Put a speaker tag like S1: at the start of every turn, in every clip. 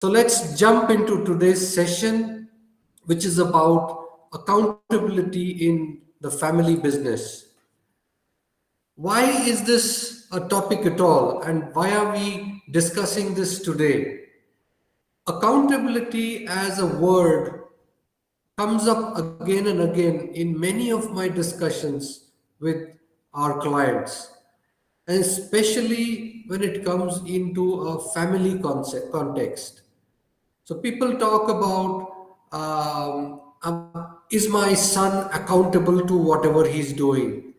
S1: So let's jump into today's session, which is about accountability in the family business. Why is this a topic at all, and why are we discussing this today? Accountability as a word comes up again and again in many of my discussions with our clients, and especially when it comes into a family context. So people talk about is my son accountable to whatever he's doing?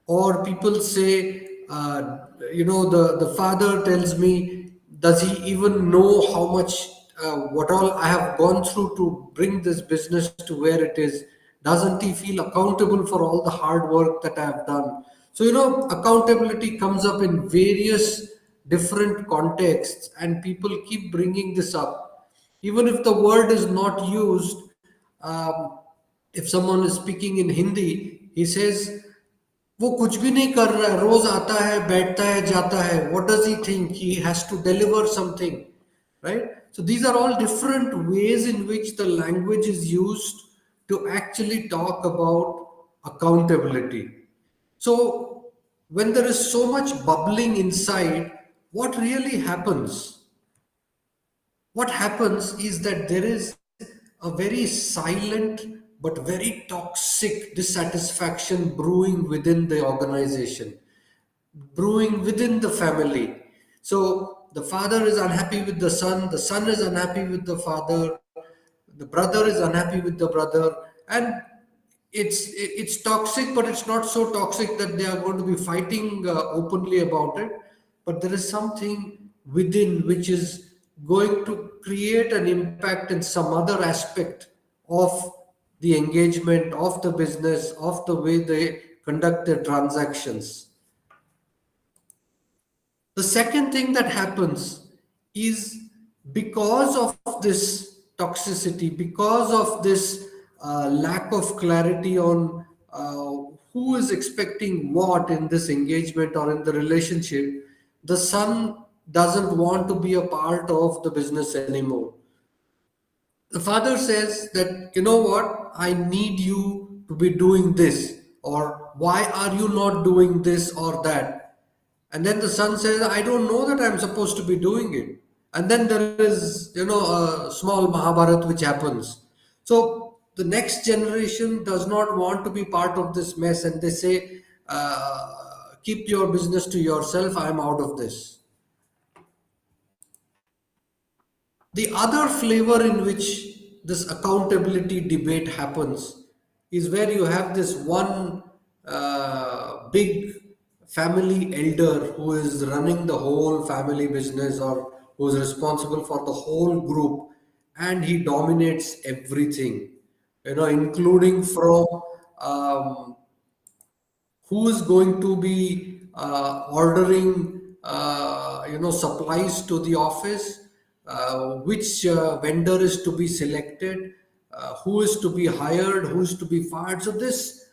S1: Or people say, the father tells me, does he even know how much, what all I have gone through to bring this business to where it is? Doesn't he feel accountable for all the hard work that I have done? So, accountability comes up in various different contexts, and people keep bringing this up. Even if the word is not used, um, if someone is speaking in Hindi, he says, वो कुछ भी नहीं कर रहा है, रोज आता है, बैठता है, जाता है. What does he think? He has to deliver something, right? So these are all different ways in which the language is used to actually talk about accountability. So when there is so much bubbling inside, what really happens? What happens is that there is a very silent but very toxic dissatisfaction brewing within the organization, brewing within the family. So the father is unhappy with the son is unhappy with the father, the brother is unhappy with the brother, and it's toxic, but it's not so toxic that they are going to be fighting openly about it. But there is something within which is going to create an impact in some other aspect of the engagement, of the business, of the way they conduct their transactions. The second thing that happens is, because of this toxicity, because of this lack of clarity on who is expecting what in this engagement or in the relationship, the son doesn't want to be a part of the business anymore. The father says that, you know what, I need you to be doing this, or why are you not doing this or that? And then the son says, I don't know that I'm supposed to be doing it. And then there is, a small Mahabharat which happens. So the next generation does not want to be part of this mess, and they say, keep your business to yourself, I'm out of this. The other flavor in which this accountability debate happens is where you have this one big family elder who is running the whole family business, or who is responsible for the whole group, and he dominates everything, including from um, who is going to be ordering supplies to the office, which vendor is to be selected, who is to be hired, who is to be fired. So this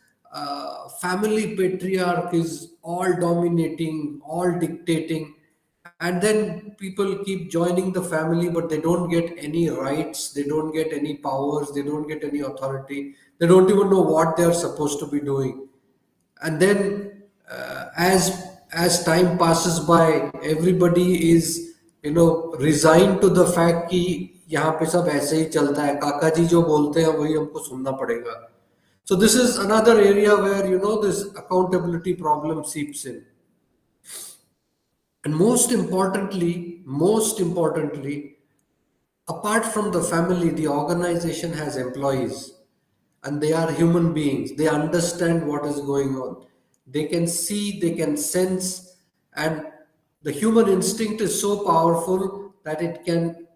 S1: family patriarch is all dominating, all dictating, and then people keep joining the family, but they don't get any rights, they don't get any powers, they don't get any authority, they don't even know what they are supposed to be doing. And then as time passes by, everybody is resigned to the fact कि यहाँ पे सब ऐसे ही चलता है, काका जी जो बोलते हैं वही हमको सुनना पड़ेगा. So this is another area where this accountability problem seeps in. And most importantly, apart from the family, the organization has employees, and they are human beings. They understand what is going on. They can see, they can sense, and the human instinct is so powerful that it can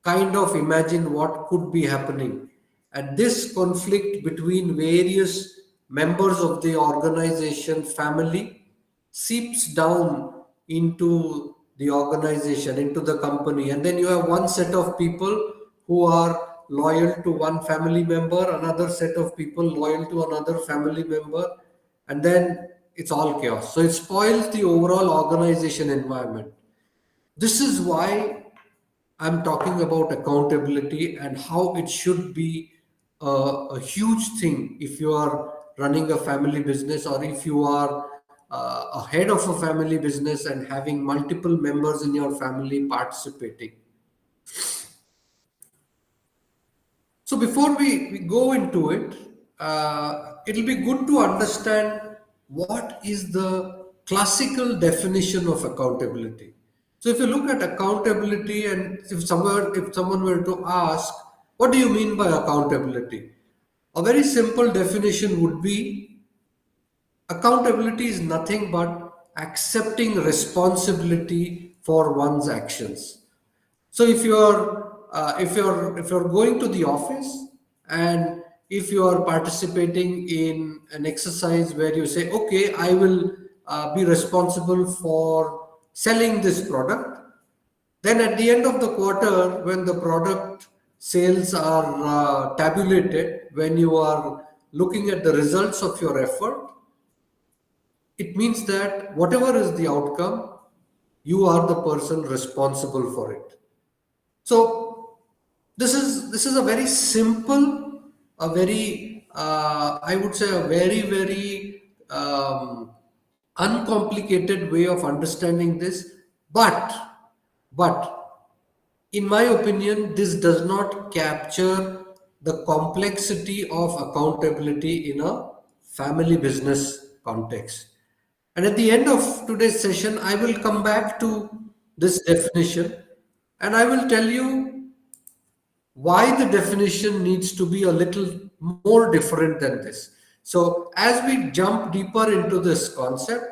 S1: kind of imagine what could be happening. And this conflict between various members of the organization family seeps down into the organization, into the company. And then you have one set of people who are loyal to one family member, another set of people loyal to another family member, and then it's all chaos. So it spoils the overall organization environment. This is why I'm talking about accountability and how it should be a huge thing if you are running a family business, or if you are a head of a family business and having multiple members in your family participating. So before we go into it, it'll be good to understand what is the classical definition of accountability. So if you look at accountability, and if someone were to ask, what do you mean by accountability? A very simple definition would be accountability is nothing but accepting responsibility for one's actions. So if you're going to the office, and if you are participating in an exercise where you say, okay, I will be responsible for selling this product, then at the end of the quarter, when the product sales are tabulated, when you are looking at the results of your effort, it means that whatever is the outcome, you are the person responsible for it. So this is a very simple, a very I would say a very uncomplicated way of understanding this. But in my opinion, this does not capture the complexity of accountability in a family business context. And at the end of today's session, I will come back to this definition, and I will tell you why the definition needs to be a little more different than this. So, as we jump deeper into this concept,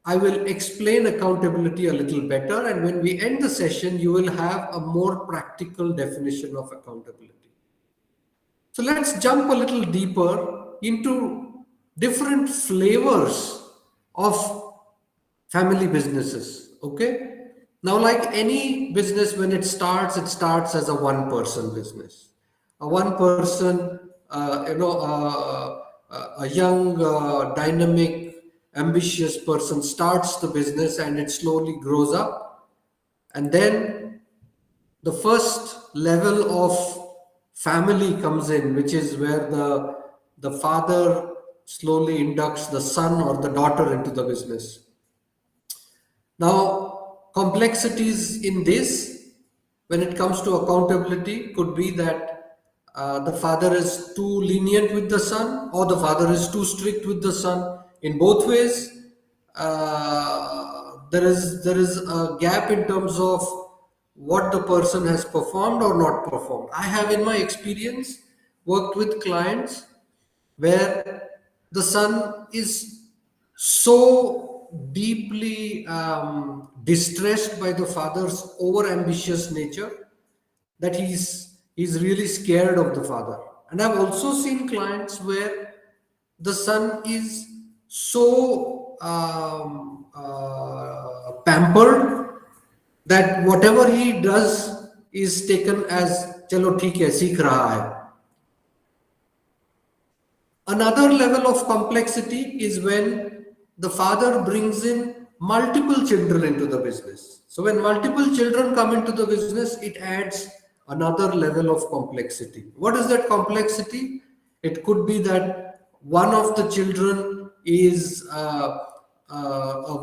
S1: I will explain accountability a little better, and when we end the session, you will have a more practical definition of accountability. So, let's jump a little deeper into different flavors of family businesses. Okay. Now, like any business, when it starts as a one person business. A one person, a young, dynamic, ambitious person starts the business, and it slowly grows up. And then the first level of family comes in, which is where the father slowly inducts the son or the daughter into the business. Now, complexities in this, when it comes to accountability, could be that the father is too lenient with the son, or the father is too strict with the son. In both ways, there is a gap in terms of what the person has performed or not performed. I have, in my experience, worked with clients where the son is so deeply distressed by the father's over ambitious nature that he's really scared of the father. And I've also seen clients where the son is so pampered that whatever he does is taken as chalo theek hai, seekh raha hai. Another level of complexity is when the father brings in multiple children into the business. So, when multiple children come into the business, it adds another level of complexity. What is that complexity? It could be that one of the children is a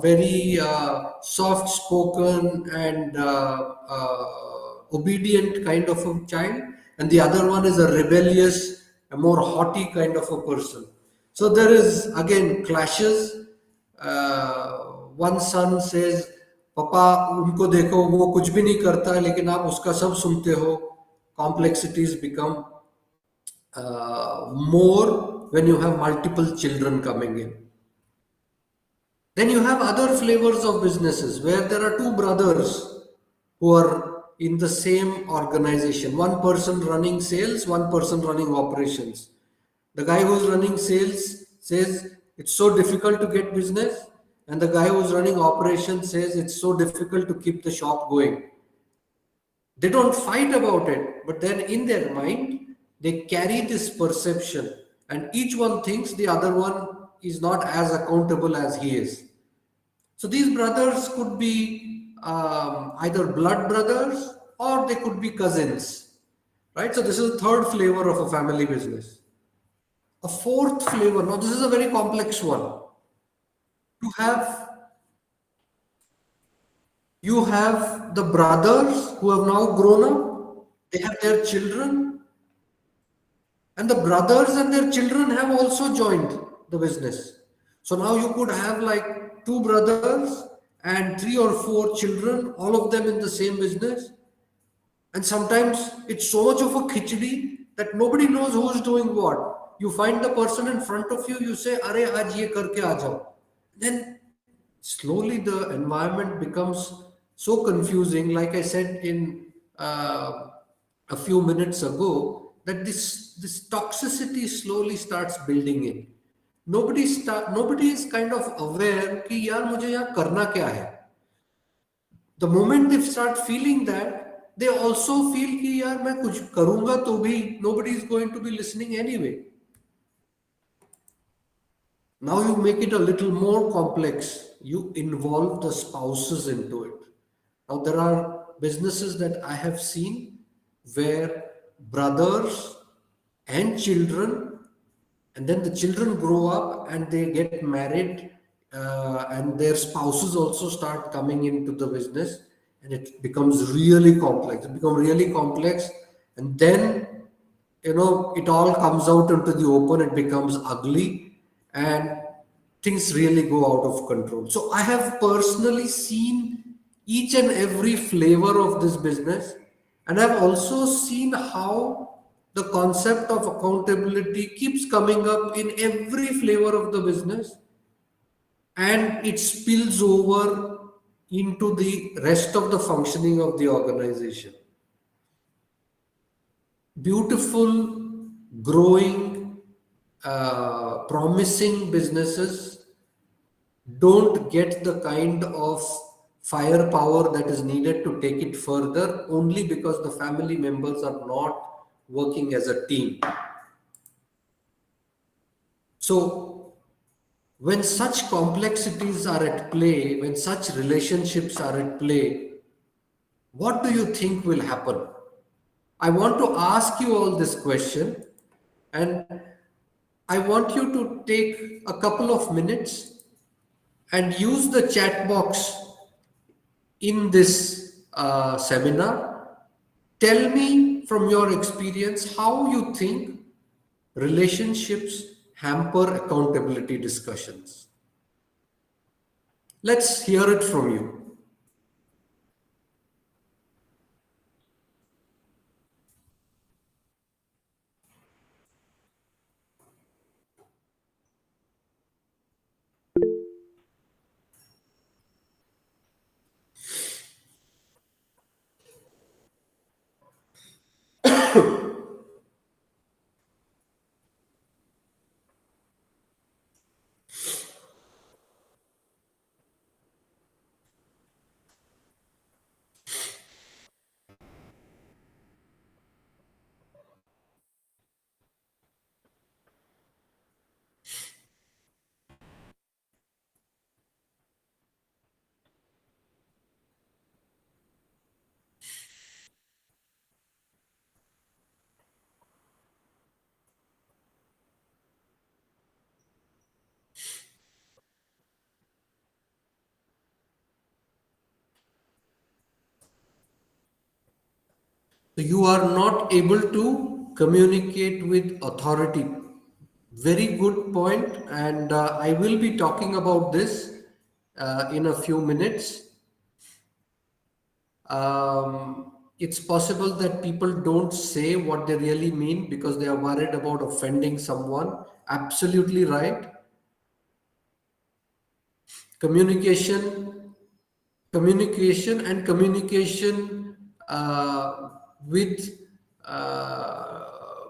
S1: very soft spoken and obedient kind of a child, and the other one is a rebellious, a more haughty kind of a person. So there is again clashes. One son says, पापा उनको देखो वो कुछ भी नहीं करता है लेकिन आप उसका सब सुनते हो. Complexities become more when you have multiple children coming in. Then you have other flavors of businesses where there are two brothers who are in the same organization. One person running sales, one person running operations. The guy who's running sales says it's so difficult to get business, and the guy who's running operations says it's so difficult to keep the shop going. They don't fight about it, but then in their mind, they carry this perception, and each one thinks the other one is not as accountable as he is. So these brothers could be either blood brothers, or they could be cousins, right? So this is the third flavor of a family business. A fourth flavor, now this is a very complex one. You have you have the brothers who have now grown up, they have their children, and the brothers and their children have also joined the business. So now you could have like two brothers and three or four children, all of them in the same business. And sometimes it's so much of a khichdi that nobody knows who's doing what. You find the person in front of you, you say, "Arey, aaj ye karke aa jao." Then slowly the environment becomes so confusing. Like I said in a few minutes ago, that this toxicity slowly starts building in. Nobody is kind of aware कि यार मुझे यहाँ करना क्या है. The moment they start feeling that, they also feel कि यार मैं कुछ करूंगा तो भी nobody is going to be listening anyway. Now you make it a little more complex. You involve the spouses into it. Now there are businesses that I have seen where brothers and children, and then the children grow up and they get married, and their spouses also start coming into the business, and it becomes really complex. It becomes really complex, and then it all comes out into the open. It becomes ugly, and things really go out of control. So I have personally seen each and every flavor of this business, and I've also seen how the concept of accountability keeps coming up in every flavor of the business, and it spills over into the rest of the functioning of the organization. Beautiful, growing, promising businesses don't get the kind of firepower that is needed to take it further, only because the family members are not working as a team. So when such complexities are at play, when such relationships are at play, what do you think will happen? I want to ask you all this question, and I want you to take a couple of minutes and use the chat box in this seminar. Tell me from your experience how you think relationships hamper accountability discussions. Let's hear it from you. So you are not able to communicate with authority. Very good point, and I will be talking about this in a few minutes. It's possible that people don't say what they really mean because they are worried about offending someone. Absolutely right. Communication, communication with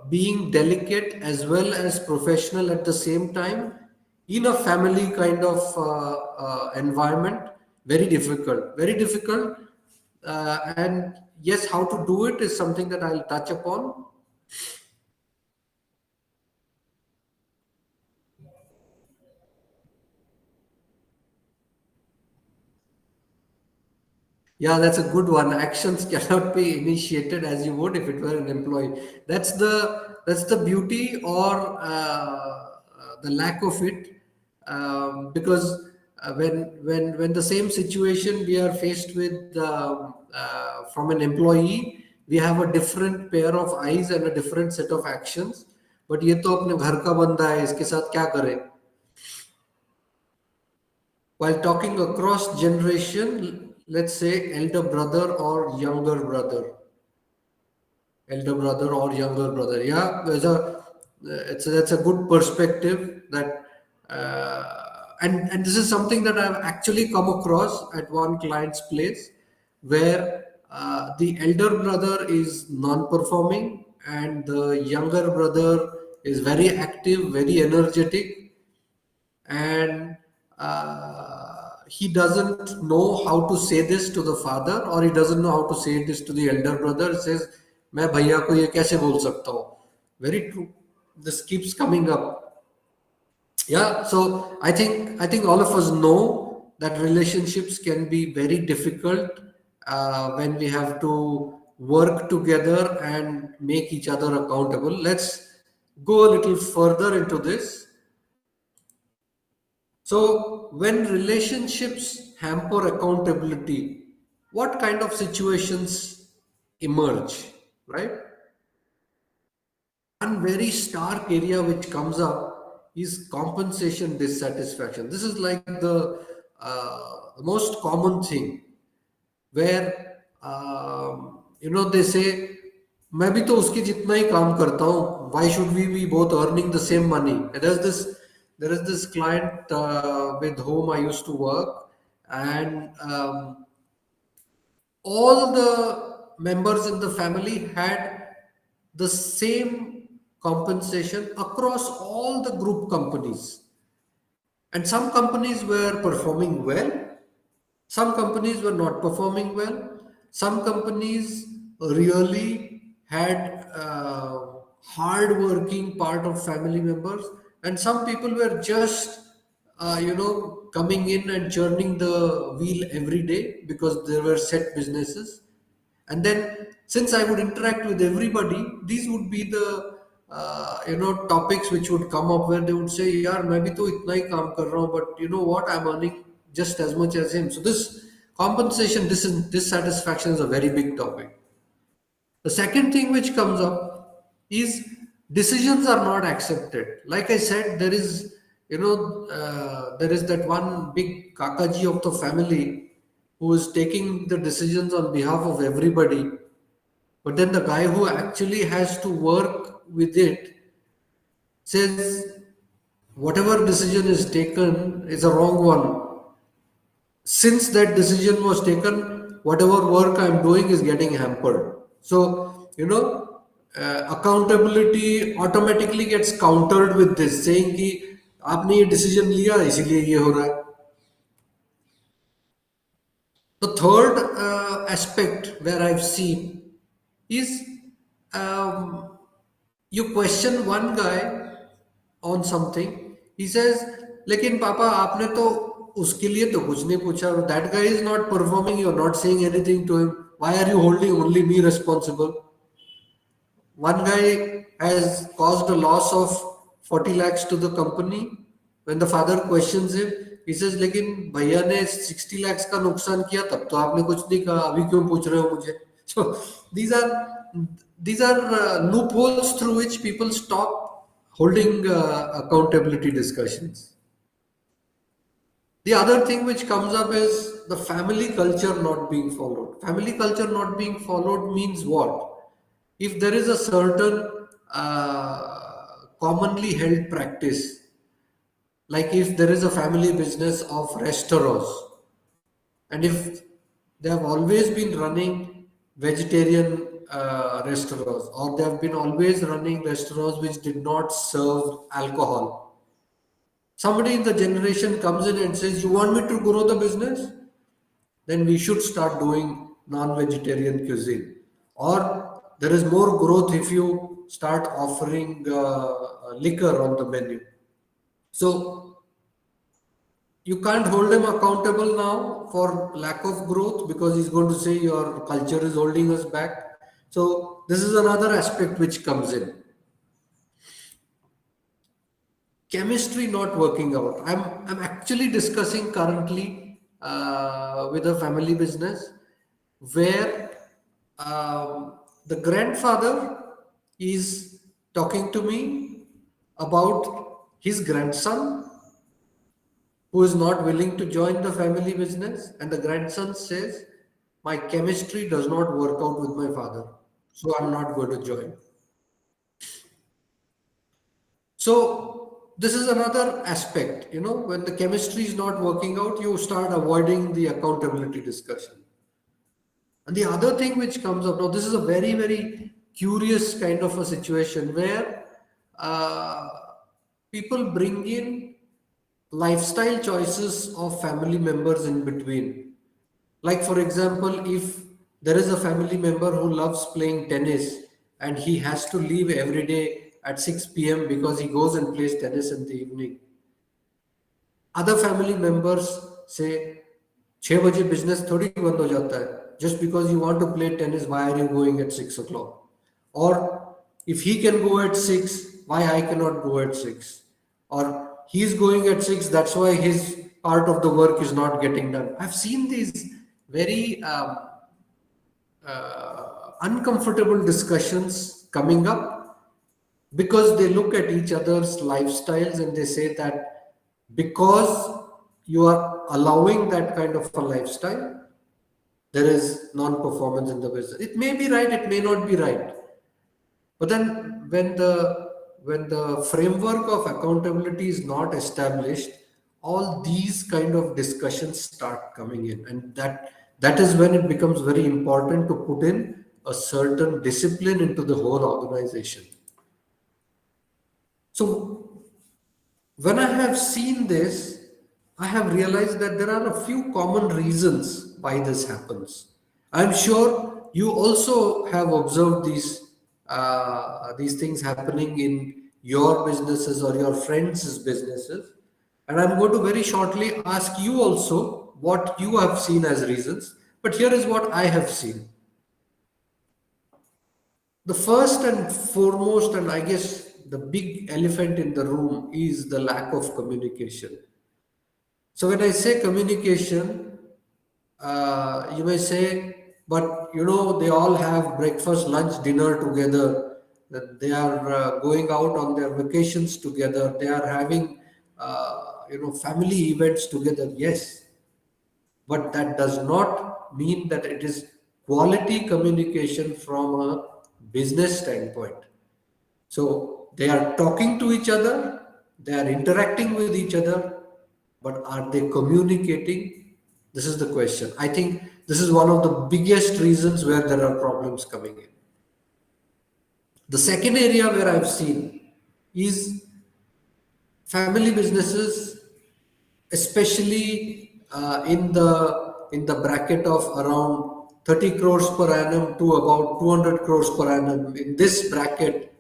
S1: being delicate as well as professional at the same time in a family kind of environment. Very difficult, very difficult. And yes, how to do it is something that I'll touch upon. Yeah, that's a good one. Actions cannot be initiated as you would if it were an employee. That's the beauty or the lack of it, because when the same situation we are faced with from an employee, we have a different pair of eyes and a different set of actions. But ये तो अपने घर का बंदा है, इसके साथ क्या करें? While talking across generation, let's say elder brother or younger brother. Yeah, it's that's a good perspective that, and this is something that I've actually come across at one client's place, where the elder brother is non-performing and the younger brother is very active, very energetic, and he doesn't know how to say this to the father, or he doesn't know how to say this to the elder brother. He says, मैं भैया को ये कैसे बोल सकता हूँ? Very true. This keeps coming up. Yeah, so I think all of us know that relationships can be very difficult when we have to work together and make each other accountable. Let's go a little further into this. So, when relationships hamper accountability, what kind of situations emerge, right? One very stark area which comes up is compensation dissatisfaction. This is like the most common thing where they say मैं भी तो उसके जितना ही काम करता हूँ, why should we be both earning the same money? And there is this client with whom I used to work, and all the members in the family had the same compensation across all the group companies, and some companies were performing well, some companies were not performing well. Some companies really had hard working part of family members, and some people were just coming in and churning the wheel every day because there were set businesses. And then, since I would interact with everybody, these would be the topics which would come up where they would say, "यार मैं भी तो इतना ही काम कर रहा हूँ, but you know what? I'm earning just as much as him." So this compensation dissatisfaction is a very big topic. The second thing which comes up is decisions are not accepted. Like I said, there is that one big kakaji of the family who is taking the decisions on behalf of everybody. But then the guy who actually has to work with it says whatever decision is taken is a wrong one. Since that decision was taken, whatever work I'm doing is getting hampered. So, accountability automatically gets countered with this, saying कि आपने ये decision लिया इसीलिए ये हो रहा है. The third aspect where I've seen is, um, you question one guy on something. He says, लेकिन पापा आपने तो उसके लिए तो कुछ नहीं पूछा. That guy is not performing. You're not saying anything to him. Why are you holding only me responsible? One guy has caused a loss of 40 lakhs to the company. When the father questions him, he says, लेकिन भैया ने 60 lakhs का नुकसान किया तब तो आपने कुछ नहीं कहा, अभी क्यों पूछ रहे हो मुझे? So these are these are loopholes through which people stop holding accountability discussions. The other thing which comes up is the family culture not being followed. Family culture not being followed means what? If there is a certain commonly held practice, like if there is a family business of restaurants, and if they have always been running vegetarian restaurants, or they have been always running restaurants which did not serve alcohol, somebody in the generation comes in and says, "You want me to grow the business? Then we should start doing non-vegetarian cuisine." Or there is more growth if you start offering, liquor on the menu. So, You can't hold him accountable now for lack of growth because he's going to say your culture is holding us back. So this is another aspect which comes in. Chemistry not working out. I'm actually discussing currently with a family business where the grandfather is talking to me about his grandson who is not willing to join the family business, and the grandson says, my chemistry does not work out with my father, so I'm not going to join. So this is another aspect, when the chemistry is not working out, you start avoiding the accountability discussion. And the other thing which comes up now, this is a very, very curious kind of a situation where uh, people bring in lifestyle choices of family members in between. Like, for example, if there is a family member who loves playing tennis and he has to leave every day at 6 p.m. because he goes and plays tennis in the evening, other family members say 6 बजे business थोड़ी बंद हो जाता है just because you want to play tennis. Why are you going at 6 o'clock? Or if he can go at 6, why I cannot go at 6? Or he's going at 6, that's why his part of the work is not getting done. I've seen these very uncomfortable discussions coming up because they look at each other's lifestyles and they say that because you are allowing that kind of a lifestyle, there is non-performance in the business. It may be right, it may not be right. But then when the framework of accountability is not established, all these kind of discussions start coming in, and that is when it becomes very important to put in a certain discipline into the whole organization. So when I have seen this, I have realized that there are a few common reasons why this happens. I'm sure you also have observed these things happening in your businesses or your friends' businesses. And I'm going to very shortly ask you also what you have seen as reasons. But here is what I have seen. The first and foremost, and I guess the big elephant in the room, is the lack of communication. So when I say communication, you may say, but they all have breakfast, lunch, dinner together. That they are going out on their vacations together. They are having, family events together. Yes, but that does not mean that it is quality communication from a business standpoint. So they are talking to each other, they are interacting with each other, but are they communicating? This is the question. I think this is one of the biggest reasons where there are problems coming in. The second area where I've seen is family businesses, especially in the bracket of around 30 crores per annum to about 200 crores per annum. In this bracket,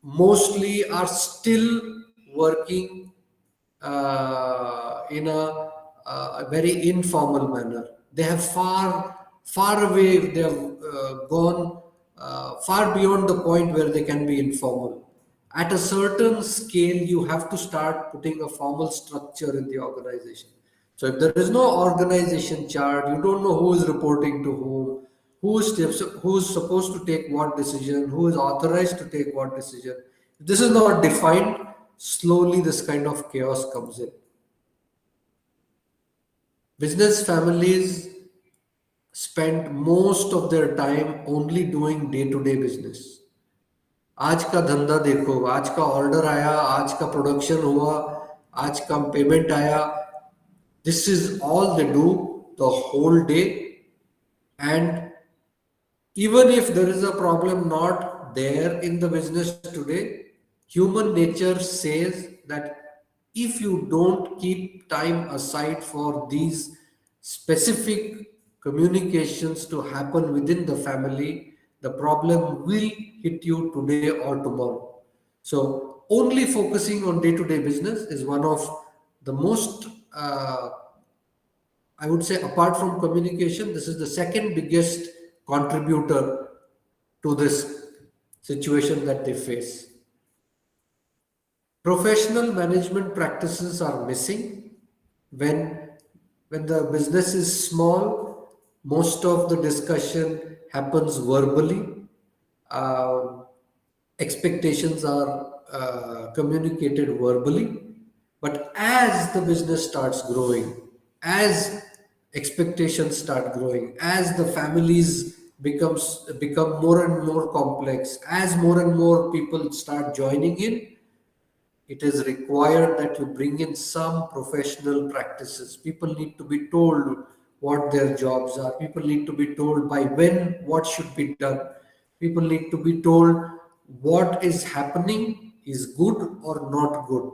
S1: mostly are still working in a very informal manner. They have far away, they have gone far beyond the point where they can be informal. At a certain scale, you have to start putting a formal structure in the organization. So if there is no organization chart, you don't know who is reporting to whom, who is supposed to take what decision, who is authorized to take what decision. If this is not defined, slowly this kind of chaos comes in. Business families spend most of their time only doing day to day business. आज का धंधा देखो, आज का order आया, आज का production हुआ, आज का पेमेंट आया. This is all they do the whole day. And even if there is a problem not there in the business today, human nature says that if you don't keep time aside for these specific communications to happen within the family, the problem will hit you today or tomorrow. So, only focusing on day to day business is one of the most uh, I would say, apart from communication, this is the second biggest contributor to this situation that they face. Professional management practices are missing. When when the business is small, most of the discussion happens verbally. Um, Expectations are communicated verbally, but as the business starts growing, as expectations start growing, as the families become more and more complex, as more and more people start joining in, it is required that you bring in some professional practices. People need to be told what their jobs are. People need to be told by when what should be done. People need to be told what is happening is good or not good.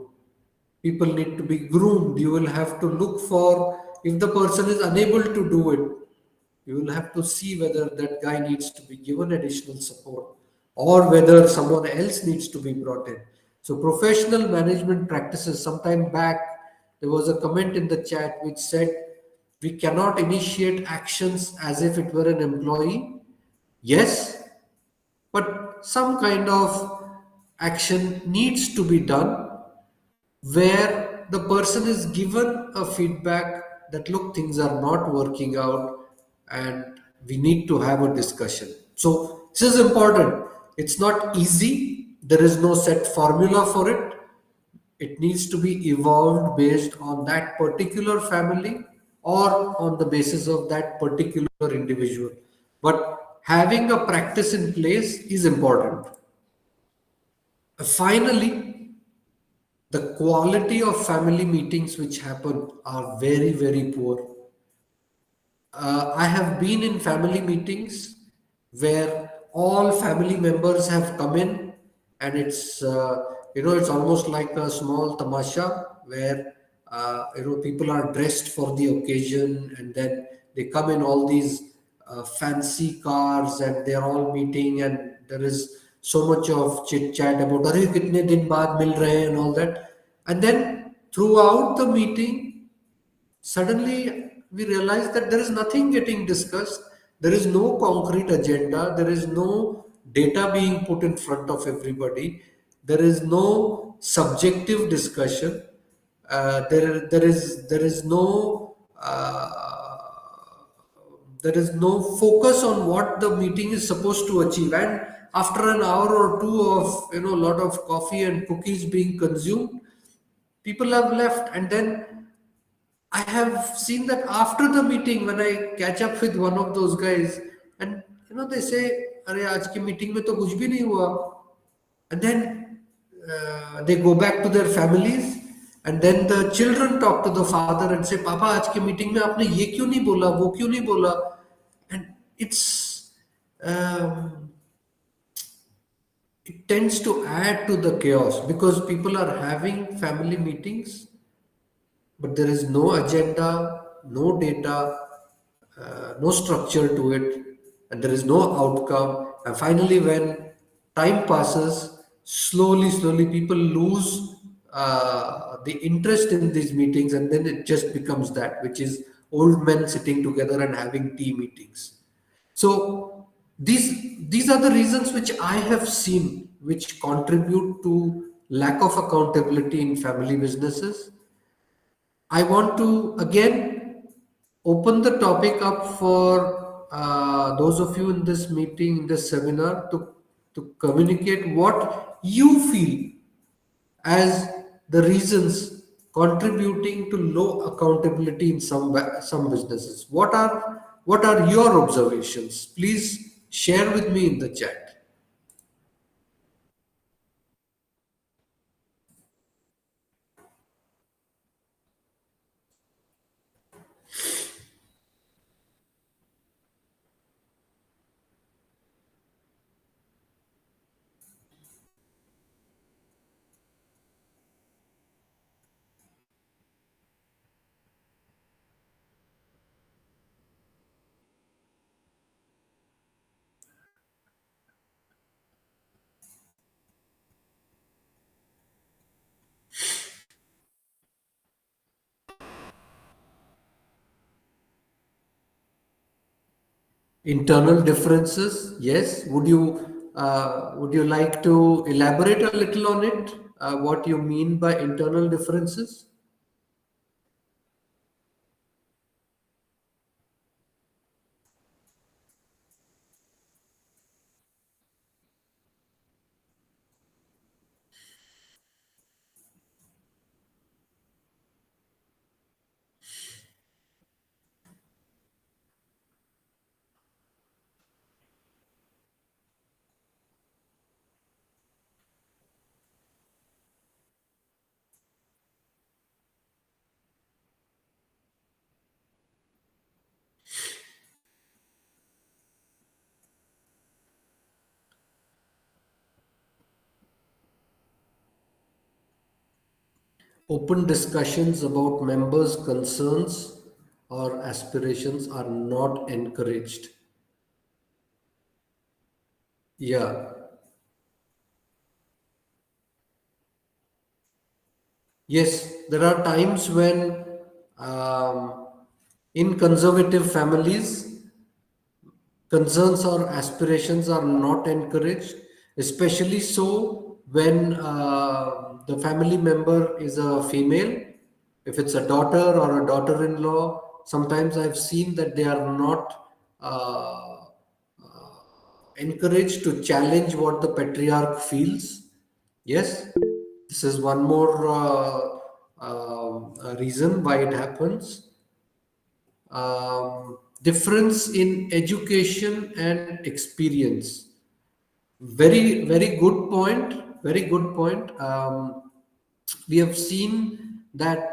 S1: People need to be groomed. You will have to look for, if the person is unable to do it, you will have to see whether that guy needs to be given additional support or whether someone else needs to be brought in. So, professional management practices, sometime back, there was a comment in the chat which said, we cannot initiate actions as if it were an employee. Yes, but some kind of action needs to be done where the person is given a feedback that, look, things are not working out and we need to have a discussion. So this is important. It's not easy, there is no set formula for it. It needs to be evolved based on that particular family or on the basis of that particular individual, but having a practice in place is important. Finally, the quality of family meetings which happen are very, very poor. I have been in family meetings where all family members have come in, and it's almost like a small tamasha where people are dressed for the occasion, and then they come in all these fancy cars, and they are all meeting, and there is so much of chit chat about "Arey kitne din baad mil rahe hain" and all that, and then throughout the meeting, suddenly we realize that there is nothing getting discussed. There is no concrete agenda. There is no data being put in front of everybody. There is no subjective discussion. There is no focus on what the meeting is supposed to achieve. And after an hour or two of a lot of coffee and cookies being consumed, people have left. And then I have seen that after the meeting, when I catch up with one of those guys, and they say, "अरे आज की meeting में तो कुछ भी नहीं हुआ," and then they go back to their families, and then the children talk to the father and say, "पापा आज की meeting में आपने ये क्यों नहीं बोला, वो क्यों नहीं बोला," and um, it tends to add to the chaos because people are having family meetings, but there is no agenda, no data, no structure to it, and there is no outcome. And finally, when time passes, slowly, people lose the interest in these meetings, and then it just becomes that, which is old men sitting together and having tea meetings. So these are the reasons which I have seen which contribute to lack of accountability in family businesses. I want to again open the topic up for those of you in this meeting, in this seminar, to communicate what you feel as the reasons contributing to low accountability in some businesses. What are your observations? Please share with me in the chat. Internal differences, yes. Would you like to elaborate a little on it? What you mean by internal differences? Open discussions about members' concerns or aspirations are not encouraged. Yeah. Yes, there are times when um, in conservative families, concerns or aspirations are not encouraged, especially so when the family member is a female. If it's a daughter or a daughter in law, sometimes I've seen that they are not encouraged to challenge what the patriarch feels. Yes, this is one more reason why it happens. Difference in education and experience. Very good point. Very good point. We have seen that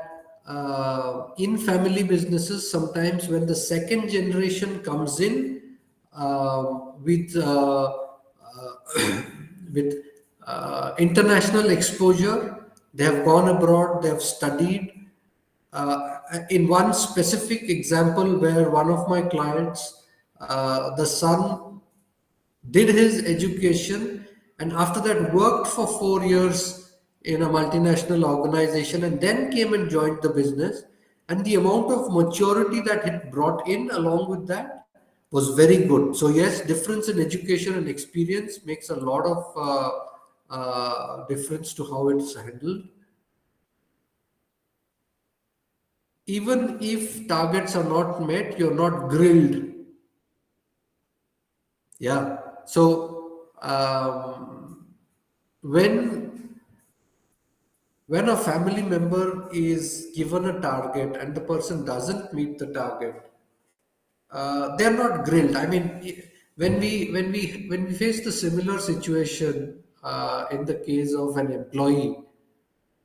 S1: in family businesses, sometimes when the second generation comes in with with international exposure, they have gone abroad, they have studied. In one specific example, where one of my clients, the son did his education and after that worked for 4 years in a multinational organization and then came and joined the business, and the amount of maturity that it brought in along with that was very good. So yes, difference in education and experience makes a lot of difference to how it's handled. Even if targets are not met, you're not grilled. Yeah. So when when a family member is given a target and the person doesn't meet the target, they're not grilled. I mean, when we face the similar situation in the case of an employee,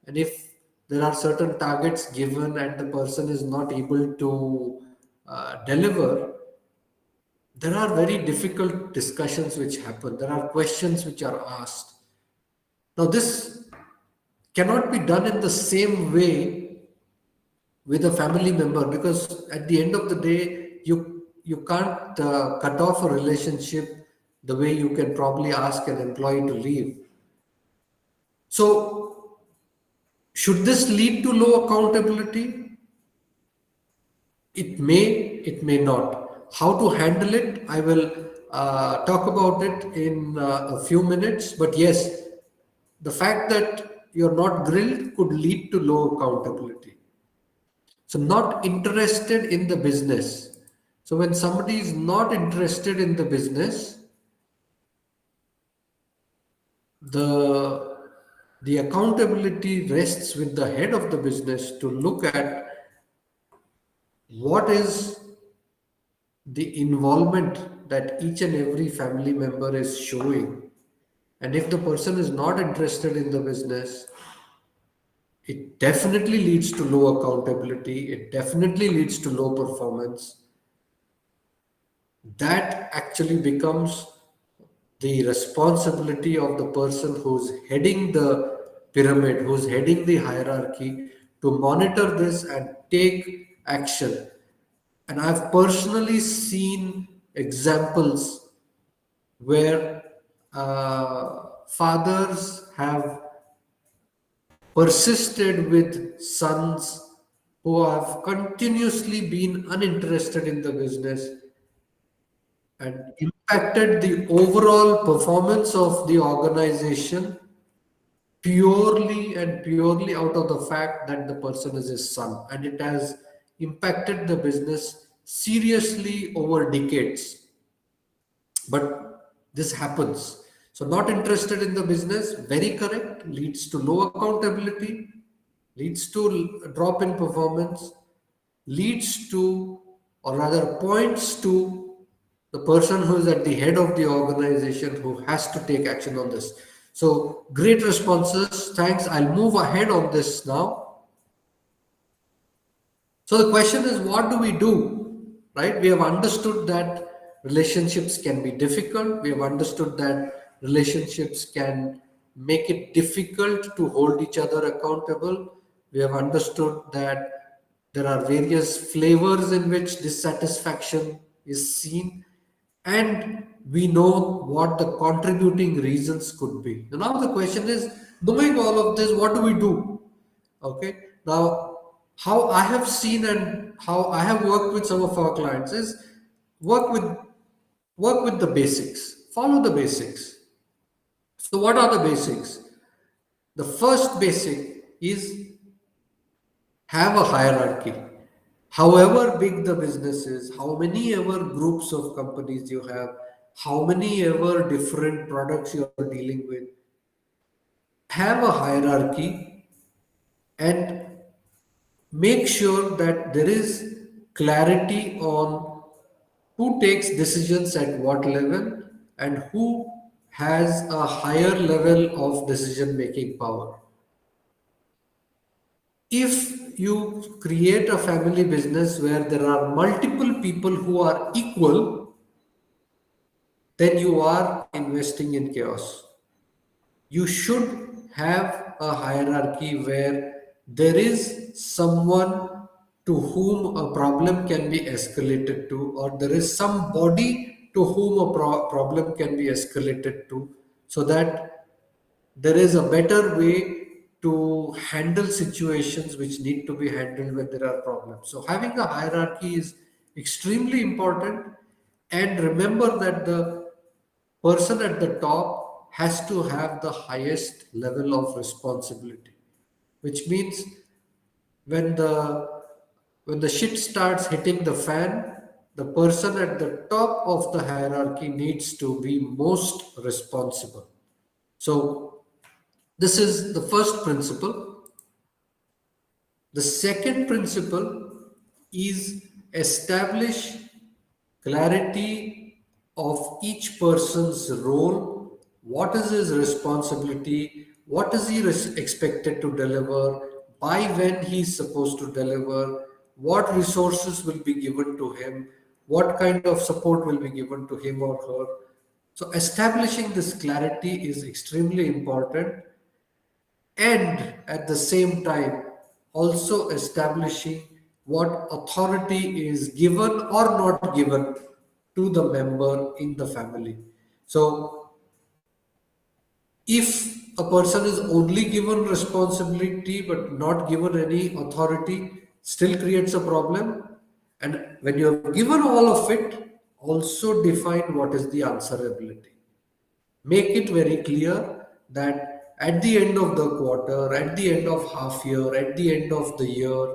S1: and if there are certain targets given and the person is not able to deliver, there are very difficult discussions which happen. There are questions which are asked. Now, this cannot be done in the same way with a family member, because at the end of the day, you can't cut off a relationship the way you can probably ask an employee to leave. So, should this lead to low accountability? It may not. How to handle it? I will talk about it in a few minutes. But yes, the fact that you're not grilled could lead to low accountability. So, not interested in the business. So, when somebody is not interested in the business, the the accountability rests with the head of the business to look at what is the involvement that each and every family member is showing. And if the person is not interested in the business, it definitely leads to low accountability, it definitely leads to low performance. That actually becomes the responsibility of the person who's heading the pyramid, who's heading the hierarchy, to monitor this and take action. And I've personally seen examples where fathers have persisted with sons who have continuously been uninterested in the business, and impacted the overall performance of the organization purely out of the fact that the person is his son, and it has impacted the business seriously over decades. But this happens. So, not interested in the business, very correct, leads to low accountability, leads to drop in performance, leads to, or rather points to the person who is at the head of the organization who has to take action on this. So, great responses. Thanks. I'll move ahead on this now. So the question is, what do we do? Right? We have understood that relationships can be difficult. We have understood that relationships can make it difficult to hold each other accountable. We have understood that there are various flavors in which dissatisfaction is seen, and we know what the contributing reasons could be. So now the question is, knowing all of this, what do we do? Okay. Now, how I have seen and how I have worked with some of our clients is work with work with the basics. Follow the basics. So, what are the basics? The first basic is have a hierarchy. However big the business is, how many ever groups of companies you have, how many ever different products you are dealing with, have a hierarchy and make sure that there is clarity on who takes decisions at what level and who has a higher level of decision making power. If you create a family business where there are multiple people who are equal, then you are investing in chaos. You should have a hierarchy where there is someone to whom a problem can be escalated to, or there is somebody to whom a problem can be escalated to, so that there is a better way to handle situations which need to be handled when there are problems. So, having a hierarchy is extremely important, and remember that the person at the top has to have the highest level of responsibility, which means when the shit starts hitting the fan, the person at the top of the hierarchy needs to be most responsible. So this is the first principle. The second principle is establish clarity of each person's role. What is his responsibility? What is he expected to deliver? By when he is supposed to deliver? What resources will be given to him? What kind of support will be given to him or her? So, establishing this clarity is extremely important, and at the same time also establishing what authority is given or not given to the member in the family. So if a person is only given responsibility but not given any authority, still creates a problem. And when you have given all of it, also define what is the answerability. Make it very clear that at the end of the quarter, at the end of half year, at the end of the year,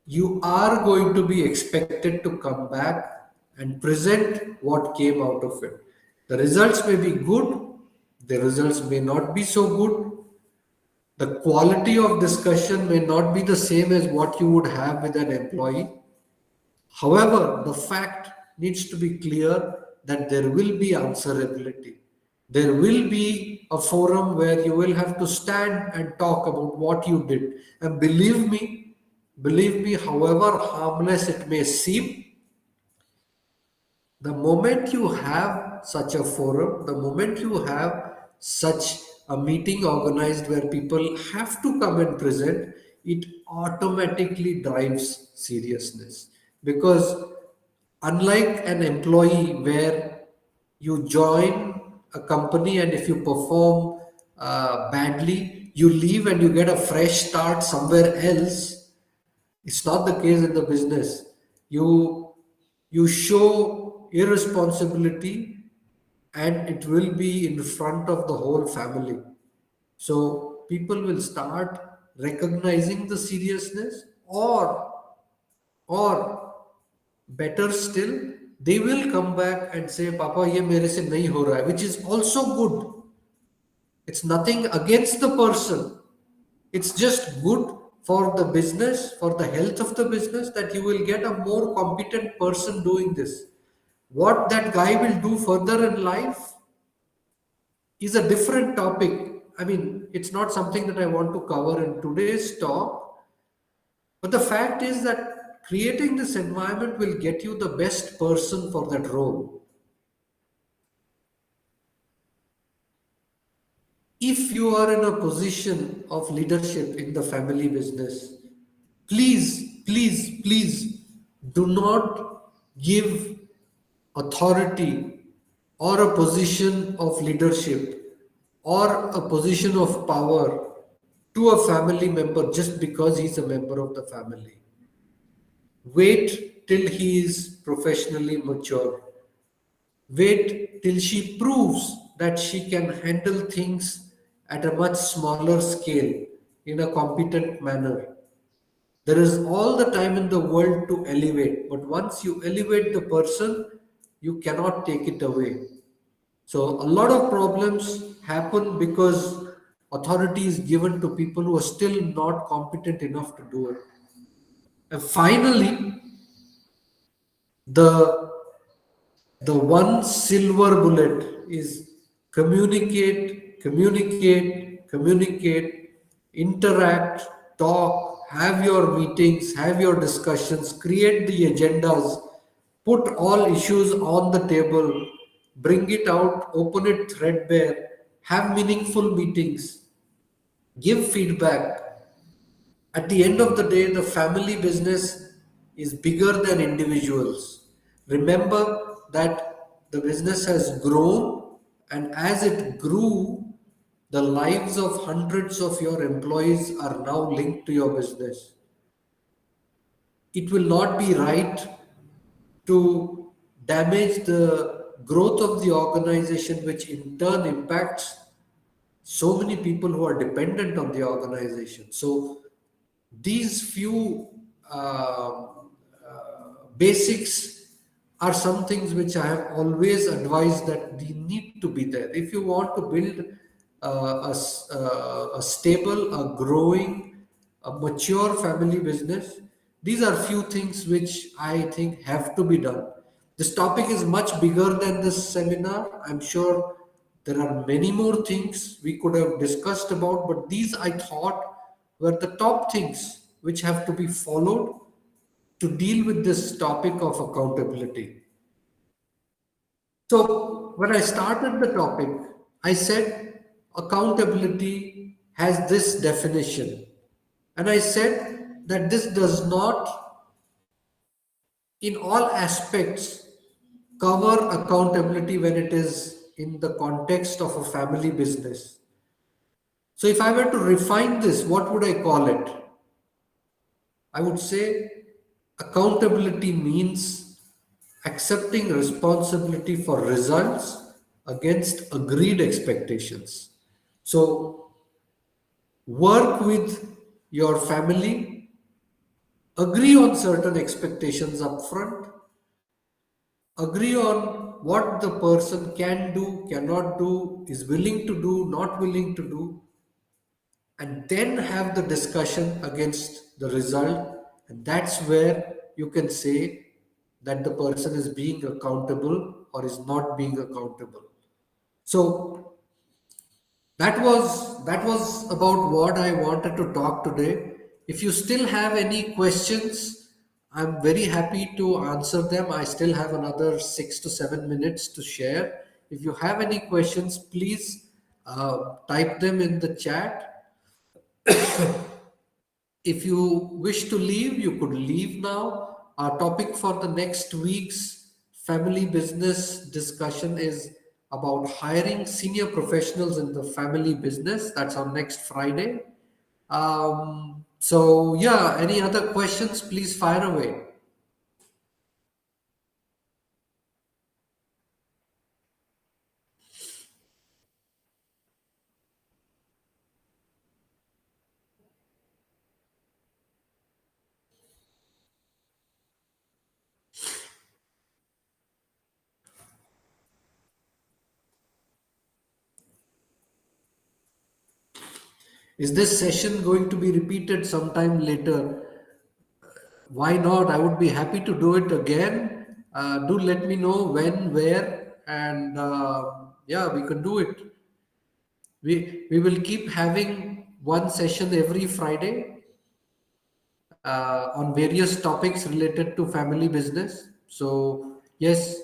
S1: you are going to be expected to come back and present what came out of it. The results may be good, the results may not be so good, the quality of discussion may not be the same as what you would have with an employee. However, the fact needs to be clear that there will be answerability. There will be a forum where you will have to stand and talk about what you did. And believe me, however harmless it may seem, the moment you have such a forum, the moment you have such a meeting organized where people have to come and present, it automatically drives seriousness. Because unlike an employee where you join a company and if you perform badly, you leave and you get a fresh start somewhere else, it's not the case in the business. You you show irresponsibility, and it will be in front of the whole family. So people will start recognizing the seriousness, or better still, they will come back and say, Papa, ye mere se nahi ho raha hai, which is also good. It's nothing against the person. It's just good for the business, for the health of the business, that you will get a more competent person doing this. What that guy will do further in life is a different topic. I mean, it's not something that I want to cover in today's talk, but the fact is that creating this environment will get you the best person for that role. If you are in a position of leadership in the family business, please do not give authority or a position of leadership or a position of power to a family member just because he's a member of the family. Wait till he is professionally mature. Wait till she proves that she can handle things at a much smaller scale in a competent manner. There is all the time in the world to elevate, but once you elevate the person, you cannot take it away. So, a lot of problems happen because authority is given to people who are still not competent enough to do it. And finally, the the one silver bullet is communicate, interact, talk, have your meetings, have your discussions, create the agendas, put all issues on the table, bring it out, open it threadbare, have meaningful meetings, give feedback. At the end of the day, the family business is bigger than individuals. Remember that the business has grown, and as it grew, the lives of hundreds of your employees are now linked to your business. It will not be right to damage the growth of the organization, which in turn impacts so many people who are dependent on the organization. So, these few basics are some things which I have always advised that they need to be there. If you want to build a stable, a growing, a mature family business, these are few things which I think have to be done. This topic is much bigger than this seminar. I'm sure there are many more things we could have discussed about, but these I thought were the top things which have to be followed to deal with this topic of accountability. So, when I started the topic, I said accountability has this definition. And I said that this does not, in all aspects, cover accountability when it is in the context of a family business. So, if I were to refine this, what would I call it? I would say accountability means accepting responsibility for results against agreed expectations. So, work with your family, agree on certain expectations upfront, agree on what the person can do, cannot do, is willing to do, not willing to do, and then have the discussion against the result. And that's where you can say that the person is being accountable or is not being accountable. So that was about what I wanted to talk today. If you still have any questions, I'm very happy to answer them. I still have another 6 to 7 minutes to share. If you have any questions, please type them in the chat. If you wish to leave, you could leave now. Our topic for the next week's family business discussion is about hiring senior professionals in the family business. That's on next Friday. So, yeah, any other questions, please fire away. Is this session going to be repeated sometime later? Why not? I would be happy to do it again. Do let me know when, where, and yeah, we can do it. We will keep having one session every Friday on various topics related to family business. So yes,